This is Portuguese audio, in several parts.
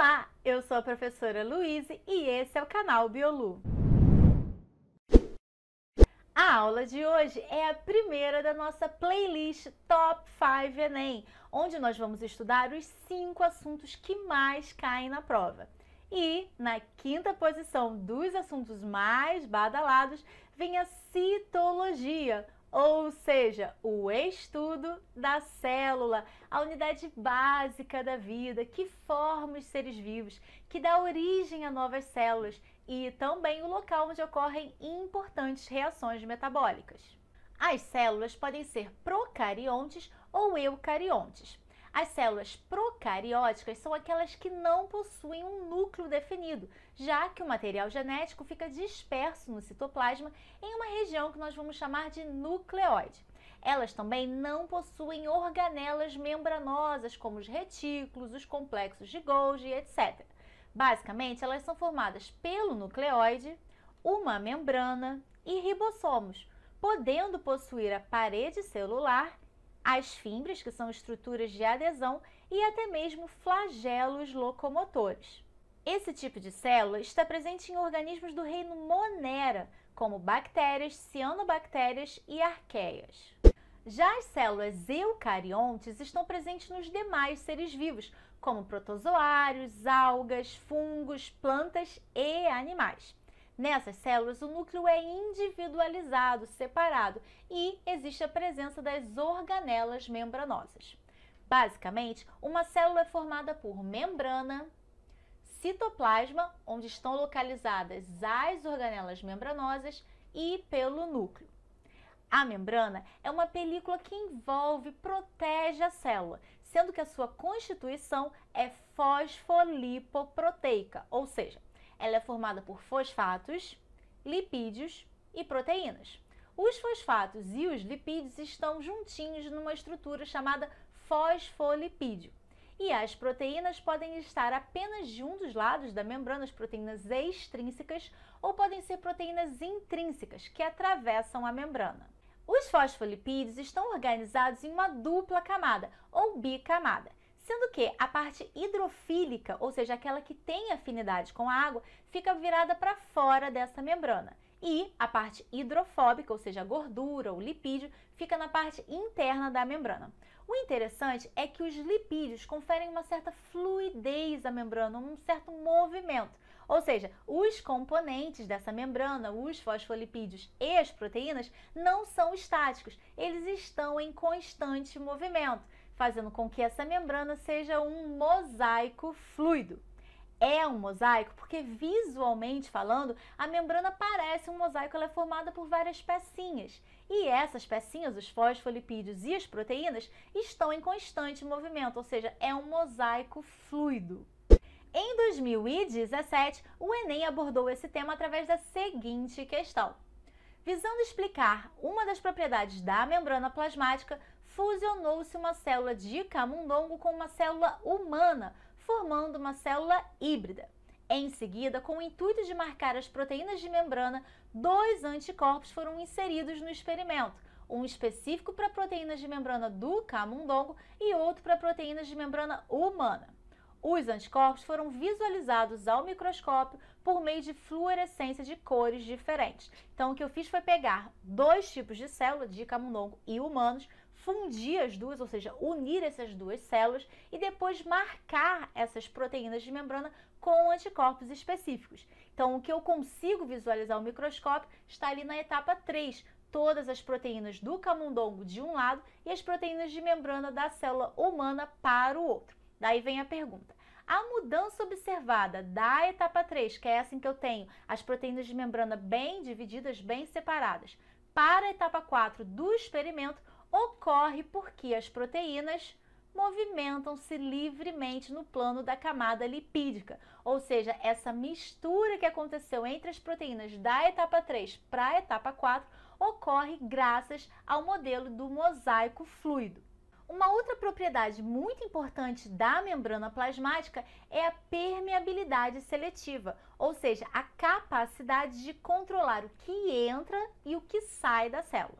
Olá, eu sou a professora Luíse e esse é o canal Biolu. A aula de hoje é a primeira da nossa playlist Top 5 Enem, onde nós vamos estudar os 5 assuntos que mais caem na prova. E na quinta posição dos assuntos mais badalados vem a citologia, ou seja, o estudo da célula, a unidade básica da vida que forma os seres vivos, que dá origem a novas células e também o local onde ocorrem importantes reações metabólicas. As células podem ser procariontes ou eucariontes. As células procarióticas são aquelas que não possuem um núcleo definido, já que o material genético fica disperso no citoplasma em uma região que nós vamos chamar de nucleóide. Elas também não possuem organelas membranosas, como os retículos, os complexos de Golgi, etc. Basicamente, elas são formadas pelo nucleóide, uma membrana e ribossomos, podendo possuir a parede celular, as fibras, que são estruturas de adesão, e até mesmo flagelos locomotores. Esse tipo de célula está presente em organismos do reino Monera, como bactérias, cianobactérias e arqueias. Já as células eucariontes estão presentes nos demais seres vivos, como protozoários, algas, fungos, plantas e animais. Nessas células, o núcleo é individualizado, separado, e existe a presença das organelas membranosas. Basicamente, uma célula é formada por membrana, citoplasma, onde estão localizadas as organelas membranosas, e pelo núcleo. A membrana é uma película que envolve e protege a célula, sendo que a sua constituição é fosfolipoproteica, ou seja, ela é formada por fosfatos, lipídios e proteínas. Os fosfatos e os lipídios estão juntinhos numa estrutura chamada fosfolipídio. E as proteínas podem estar apenas de um dos lados da membrana, as proteínas extrínsecas, ou podem ser proteínas intrínsecas, que atravessam a membrana. Os fosfolipídios estão organizados em uma dupla camada, ou bicamada, sendo que a parte hidrofílica, ou seja, aquela que tem afinidade com a água, fica virada para fora dessa membrana. E a parte hidrofóbica, ou seja, a gordura, o lipídio, fica na parte interna da membrana. O interessante é que os lipídios conferem uma certa fluidez à membrana, um certo movimento. Ou seja, os componentes dessa membrana, os fosfolipídios e as proteínas, não são estáticos, eles estão em constante movimento, fazendo com que essa membrana seja um mosaico fluido. É um mosaico porque, visualmente falando, a membrana parece um mosaico, ela é formada por várias pecinhas. E essas pecinhas, os fosfolipídios e as proteínas, estão em constante movimento, ou seja, é um mosaico fluido. Em 2017, o Enem abordou esse tema através da seguinte questão. Visando explicar uma das propriedades da membrana plasmática, fusionou-se uma célula de camundongo com uma célula humana, formando uma célula híbrida. Em seguida, com o intuito de marcar as proteínas de membrana, 2 anticorpos foram inseridos no experimento, um específico para proteínas de membrana do camundongo e outro para proteínas de membrana humana. Os anticorpos foram visualizados ao microscópio por meio de fluorescência de cores diferentes. Então, o que eu fiz foi pegar 2 tipos de célula, de camundongo e humanos, fundir as duas, ou seja, unir essas 2 células e depois marcar essas proteínas de membrana com anticorpos específicos. Então, o que eu consigo visualizar ao microscópio está ali na etapa 3, todas as proteínas do camundongo de um lado e as proteínas de membrana da célula humana para o outro. Daí vem a pergunta. A mudança observada da etapa 3, que é essa em que eu tenho as proteínas de membrana bem divididas, bem separadas, para a etapa 4 do experimento, ocorre porque as proteínas movimentam-se livremente no plano da camada lipídica, ou seja, essa mistura que aconteceu entre as proteínas da etapa 3 para a etapa 4 ocorre graças ao modelo do mosaico fluido. Uma outra propriedade muito importante da membrana plasmática é a permeabilidade seletiva, ou seja, a capacidade de controlar o que entra e o que sai da célula.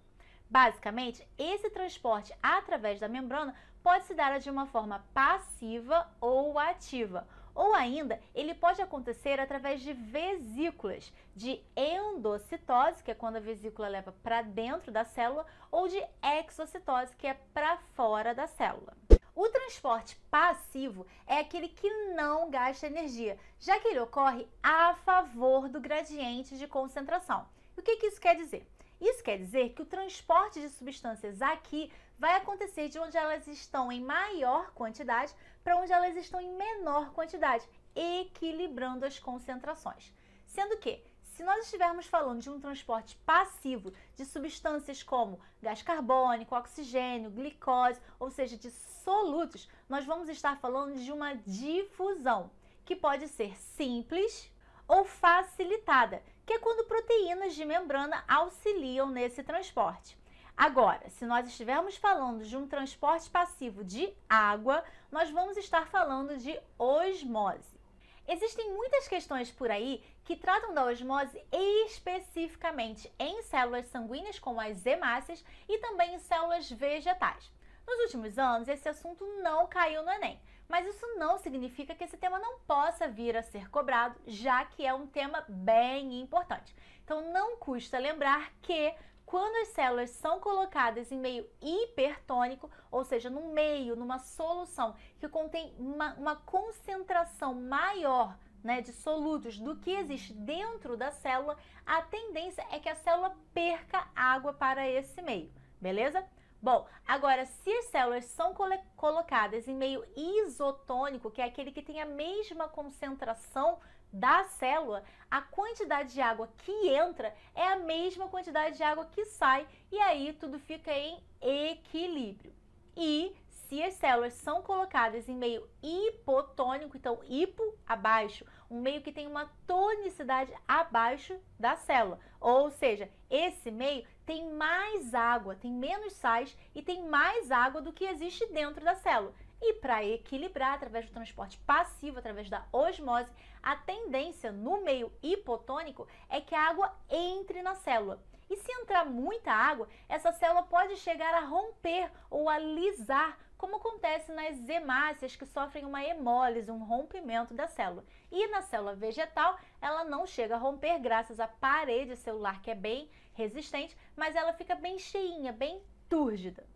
Basicamente, esse transporte através da membrana pode se dar de uma forma passiva ou ativa, Ou ainda, ele pode acontecer através de vesículas, de endocitose, que é quando a vesícula leva para dentro da célula, ou de exocitose, que é para fora da célula. O transporte passivo é aquele que não gasta energia, já que ele ocorre a favor do gradiente de concentração. E o que isso quer dizer? Isso quer dizer que o transporte de substâncias aqui vai acontecer de onde elas estão em maior quantidade para onde elas estão em menor quantidade, equilibrando as concentrações. Sendo que, se nós estivermos falando de um transporte passivo de substâncias como gás carbônico, oxigênio, glicose, ou seja, de solutos, nós vamos estar falando de uma difusão, que pode ser simples ou facilitada, que é quando proteínas de membrana auxiliam nesse transporte. Agora, se nós estivermos falando de um transporte passivo de água, nós vamos estar falando de osmose. Existem muitas questões por aí que tratam da osmose especificamente em células sanguíneas, como as hemácias, e também em células vegetais. Nos últimos anos, esse assunto não caiu no Enem, mas isso não significa que esse tema não possa vir a ser cobrado, já que é um tema bem importante. Então, não custa lembrar que quando as células são colocadas em meio hipertônico, ou seja, num meio, numa solução que contém uma concentração maior, de solutos do que existe dentro da célula, a tendência é que a célula perca água para esse meio, beleza? Bom, agora, se as células são colocadas em meio isotônico, que é aquele que tem a mesma concentração da célula, a quantidade de água que entra é a mesma quantidade de água que sai, e aí tudo fica em equilíbrio. E se as células são colocadas em meio hipotônico, então hipo abaixo, um meio que tem uma tonicidade abaixo da célula, ou seja, esse meio tem mais água, tem menos sais e tem mais água do que existe dentro da célula. E para equilibrar, através do transporte passivo, através da osmose, a tendência no meio hipotônico é que a água entre na célula. E se entrar muita água, essa célula pode chegar a romper ou a lisar, como acontece nas hemácias que sofrem uma hemólise, um rompimento da célula. E na célula vegetal, ela não chega a romper graças à parede celular, que é bem resistente, mas ela fica bem cheinha, bem túrgida.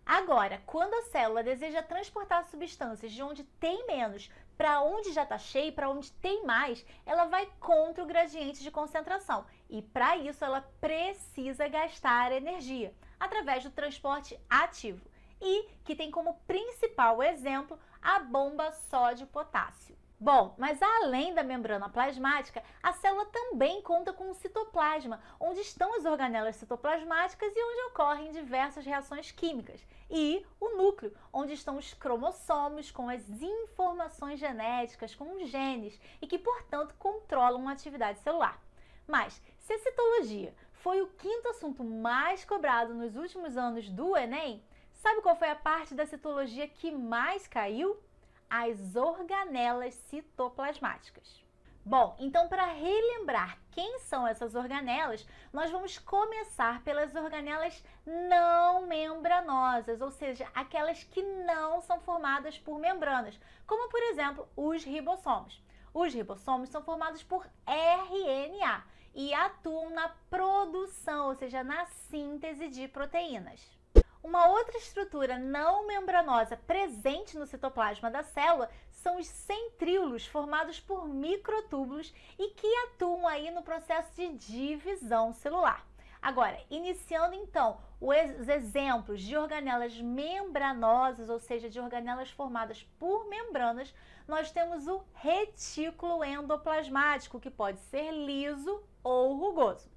Agora, quando a célula deseja transportar substâncias de onde tem menos para onde já está cheio, para onde tem mais, ela vai contra o gradiente de concentração. E para isso ela precisa gastar energia, através do transporte ativo. E que tem como principal exemplo a bomba sódio-potássio. Bom, mas além da membrana plasmática, a célula também conta com o citoplasma, onde estão as organelas citoplasmáticas e onde ocorrem diversas reações químicas. E o núcleo, onde estão os cromossomos com as informações genéticas, com os genes, e que, portanto, controlam a atividade celular. Mas, se a citologia foi o quinto assunto mais cobrado nos últimos anos do Enem, sabe qual foi a parte da citologia que mais caiu? As organelas citoplasmáticas. Bom, então para relembrar quem são essas organelas, nós vamos começar pelas organelas não membranosas, ou seja, aquelas que não são formadas por membranas, como por exemplo os ribossomos. Os ribossomos são formados por RNA e atuam na produção, ou seja, na síntese de proteínas. Uma outra estrutura não membranosa presente no citoplasma da célula são os centríolos, formados por microtúbulos e que atuam aí no processo de divisão celular. Agora, iniciando então os exemplos de organelas membranosas, ou seja, de organelas formadas por membranas, nós temos o retículo endoplasmático, que pode ser liso ou rugoso.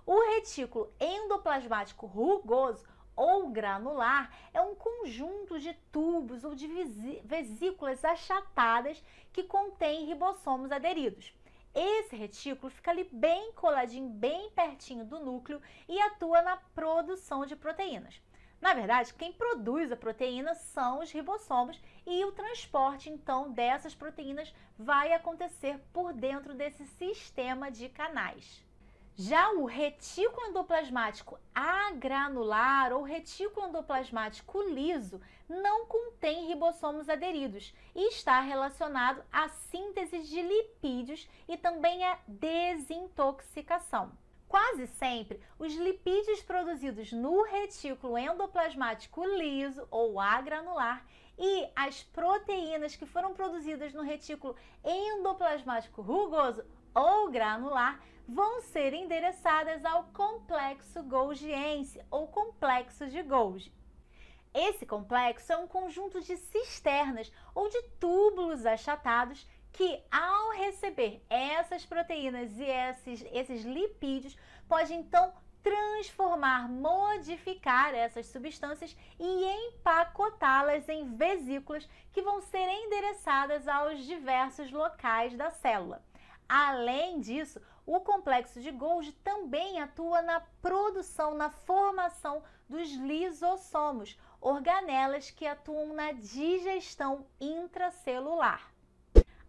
O retículo endoplasmático rugoso ou granular é um conjunto de tubos ou de vesículas achatadas que contém ribossomos aderidos. Esse retículo fica ali bem coladinho, bem pertinho do núcleo e atua na produção de proteínas. Na verdade, quem produz a proteína são os ribossomos e o transporte, então, dessas proteínas vai acontecer por dentro desse sistema de canais. Já o retículo endoplasmático agranular ou retículo endoplasmático liso não contém ribossomos aderidos e está relacionado à síntese de lipídios e também à desintoxicação. Quase sempre, os lipídios produzidos no retículo endoplasmático liso ou agranular e as proteínas que foram produzidas no retículo endoplasmático rugoso ou granular vão ser endereçadas ao complexo golgiense ou complexo de Golgi. Esse complexo é um conjunto de cisternas ou de túbulos achatados que, ao receber essas proteínas e esses lipídios, pode então transformar, modificar essas substâncias e empacotá-las em vesículas que vão ser endereçadas aos diversos locais da célula. Além disso, o complexo de Golgi também atua na produção, na formação dos lisossomos, organelas que atuam na digestão intracelular.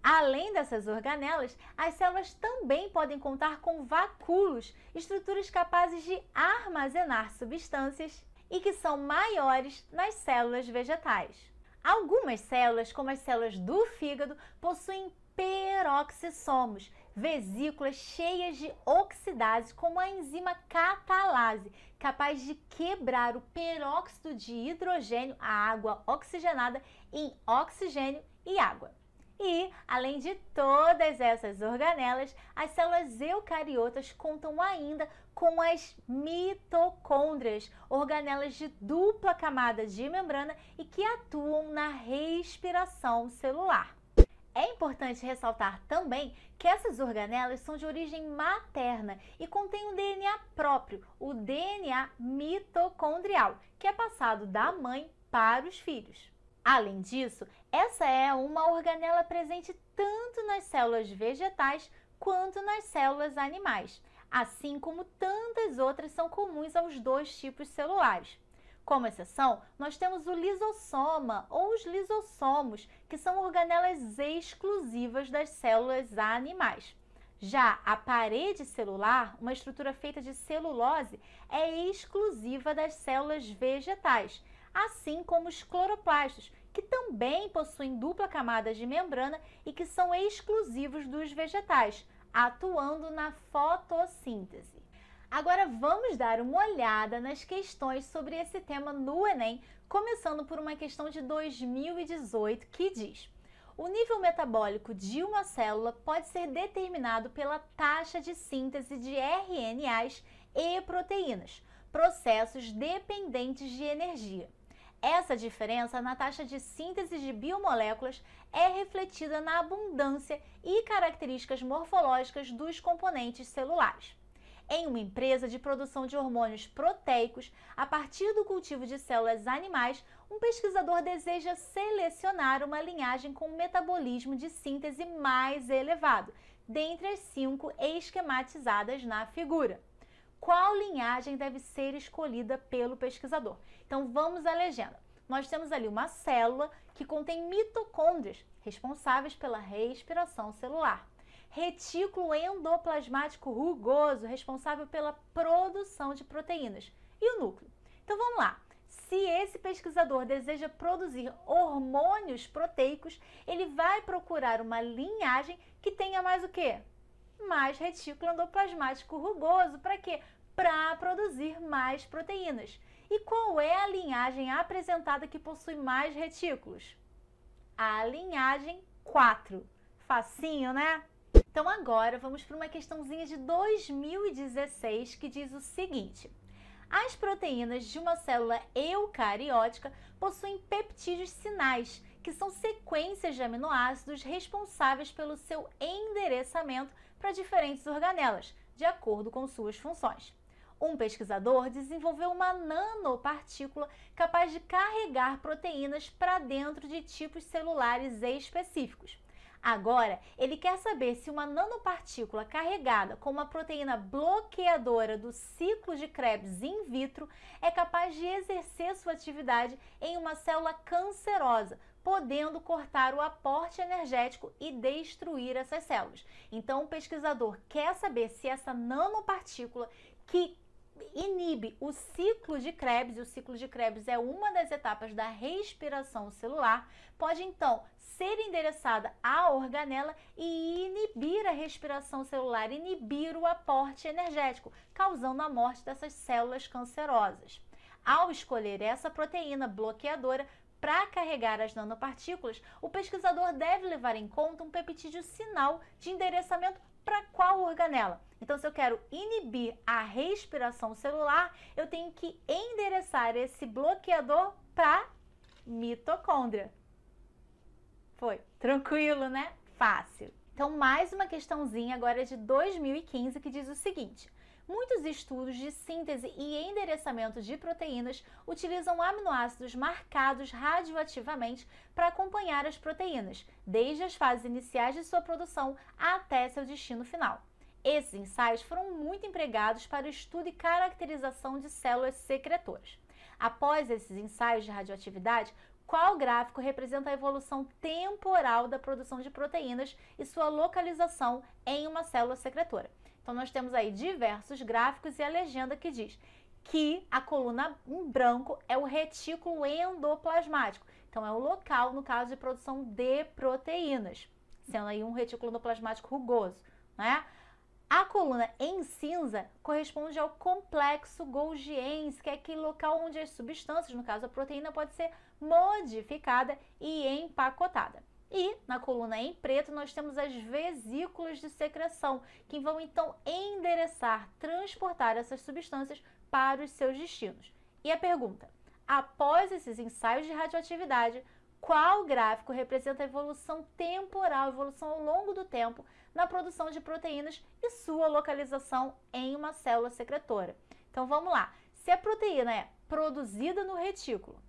Além dessas organelas, as células também podem contar com vacúolos, estruturas capazes de armazenar substâncias e que são maiores nas células vegetais. Algumas células, como as células do fígado, possuem peroxissomos, vesículas cheias de oxidase, como a enzima catalase, capaz de quebrar o peróxido de hidrogênio, a água oxigenada, em oxigênio e água. E, além de todas essas organelas, as células eucariotas contam ainda com as mitocôndrias, organelas de dupla camada de membrana e que atuam na respiração celular. É importante ressaltar também que essas organelas são de origem materna e contêm um DNA próprio, o DNA mitocondrial, que é passado da mãe para os filhos. Além disso, essa é uma organela presente tanto nas células vegetais quanto nas células animais, assim como tantas outras são comuns aos dois tipos celulares. Como exceção, nós temos o lisossoma ou os lisossomos, que são organelas exclusivas das células animais. Já a parede celular, uma estrutura feita de celulose, é exclusiva das células vegetais, assim como os cloroplastos, que também possuem dupla camada de membrana e que são exclusivos dos vegetais, atuando na fotossíntese. Agora vamos dar uma olhada nas questões sobre esse tema no Enem, começando por uma questão de 2018 que diz: o nível metabólico de uma célula pode ser determinado pela taxa de síntese de RNAs e proteínas, processos dependentes de energia. Essa diferença na taxa de síntese de biomoléculas é refletida na abundância e características morfológicas dos componentes celulares. Em uma empresa de produção de hormônios proteicos, a partir do cultivo de células animais, um pesquisador deseja selecionar uma linhagem com um metabolismo de síntese mais elevado, dentre as 5 esquematizadas na figura. Qual linhagem deve ser escolhida pelo pesquisador? Então vamos à legenda. Nós temos ali uma célula que contém mitocôndrias, responsáveis pela respiração celular. Retículo endoplasmático rugoso, responsável pela produção de proteínas. E o núcleo? Então vamos lá. Se esse pesquisador deseja produzir hormônios proteicos, ele vai procurar uma linhagem que tenha mais o quê? Mais retículo endoplasmático rugoso. Para quê? Para produzir mais proteínas. E qual é a linhagem apresentada que possui mais retículos? A linhagem 4. Facinho, né? Então agora vamos para uma questãozinha de 2016 que diz o seguinte: as proteínas de uma célula eucariótica possuem peptídeos sinais, que são sequências de aminoácidos responsáveis pelo seu endereçamento para diferentes organelas, de acordo com suas funções. Um pesquisador desenvolveu uma nanopartícula capaz de carregar proteínas para dentro de tipos celulares específicos. Agora, ele quer saber se uma nanopartícula carregada com uma proteína bloqueadora do ciclo de Krebs in vitro é capaz de exercer sua atividade em uma célula cancerosa, podendo cortar o aporte energético e destruir essas células. Então, o pesquisador quer saber se essa nanopartícula que inibe o ciclo de Krebs, e o ciclo de Krebs é uma das etapas da respiração celular, pode então ser endereçada à organela e inibir a respiração celular, inibir o aporte energético, causando a morte dessas células cancerosas. Ao escolher essa proteína bloqueadora para carregar as nanopartículas, o pesquisador deve levar em conta um peptídeo sinal de endereçamento para qual organela. Então, se eu quero inibir a respiração celular, eu tenho que endereçar esse bloqueador para mitocôndria. Foi tranquilo, né? Fácil. Então, mais uma questãozinha agora de 2015 que diz o seguinte: muitos estudos de síntese e endereçamento de proteínas utilizam aminoácidos marcados radioativamente para acompanhar as proteínas, desde as fases iniciais de sua produção até seu destino final. Esses ensaios foram muito empregados para o estudo e caracterização de células secretoras. Após esses ensaios de radioatividade, qual gráfico representa a evolução temporal da produção de proteínas e sua localização em uma célula secretora? Então, nós temos aí diversos gráficos e a legenda que diz que a coluna em branco é o retículo endoplasmático. Então, é o local, no caso, de produção de proteínas, sendo aí um retículo endoplasmático rugoso, né? A coluna em cinza corresponde ao complexo Golgiense, que é aquele local onde as substâncias, no caso a proteína, pode ser modificada e empacotada. E na coluna em preto nós temos as vesículas de secreção, que vão então endereçar, transportar essas substâncias para os seus destinos. E a pergunta: após esses ensaios de radioatividade, qual gráfico representa a evolução temporal, a evolução ao longo do tempo na produção de proteínas e sua localização em uma célula secretora? Então vamos lá. Se a proteína é produzida no retículo,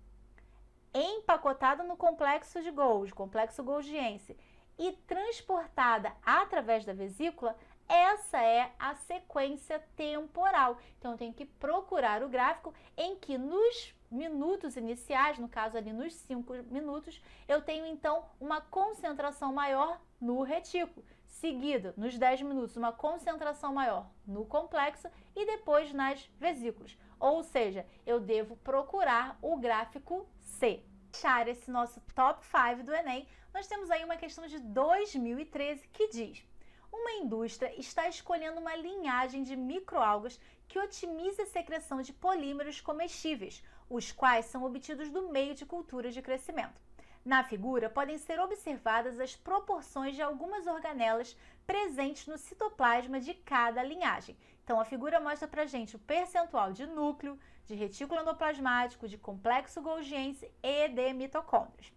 empacotada no complexo de Golgi, complexo Golgiense, e transportada através da vesícula, essa é a sequência temporal. Então, eu tenho que procurar o gráfico em que nos minutos iniciais, no caso ali nos 5 minutos, eu tenho então uma concentração maior no retículo. Seguido, nos 10 minutos, uma concentração maior no complexo e depois nas vesículas. Ou seja, eu devo procurar o gráfico C. Para fechar esse nosso top 5 do Enem, nós temos aí uma questão de 2013 que diz: uma indústria está escolhendo uma linhagem de microalgas que otimize a secreção de polímeros comestíveis, os quais são obtidos do meio de cultura de crescimento. Na figura, podem ser observadas as proporções de algumas organelas presentes no citoplasma de cada linhagem. Então, a figura mostra pra gente o percentual de núcleo, de retículo endoplasmático, de complexo Golgiense e de mitocôndrias.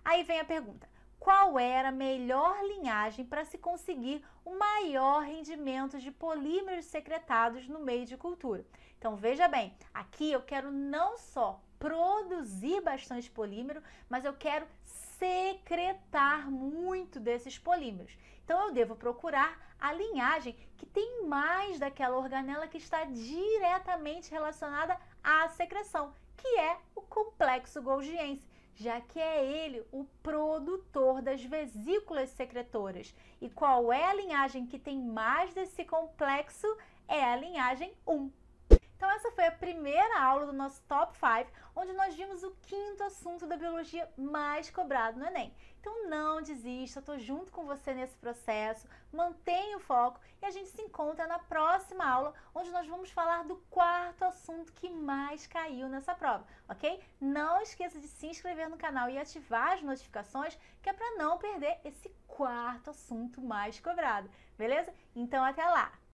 Aí vem a pergunta: qual era a melhor linhagem para se conseguir o maior rendimento de polímeros secretados no meio de cultura? Então, veja bem, aqui eu quero não só produzir bastante polímero, mas eu quero secretar muito desses polímeros. Então, eu devo procurar a linhagem que tem mais daquela organela que está diretamente relacionada à secreção, que é o complexo Golgiense, já que é ele o produtor das vesículas secretoras. E qual é a linhagem que tem mais desse complexo? É a linhagem 1. Então, essa foi a primeira aula do nosso Top 5, onde nós vimos o 5º assunto da biologia mais cobrado no Enem. Então, não desista, eu estou junto com você nesse processo, mantenha o foco e a gente se encontra na próxima aula, onde nós vamos falar do 4º assunto que mais caiu nessa prova, ok? Não esqueça de se inscrever no canal e ativar as notificações, que é para não perder esse 4º assunto mais cobrado, beleza? Então, até lá!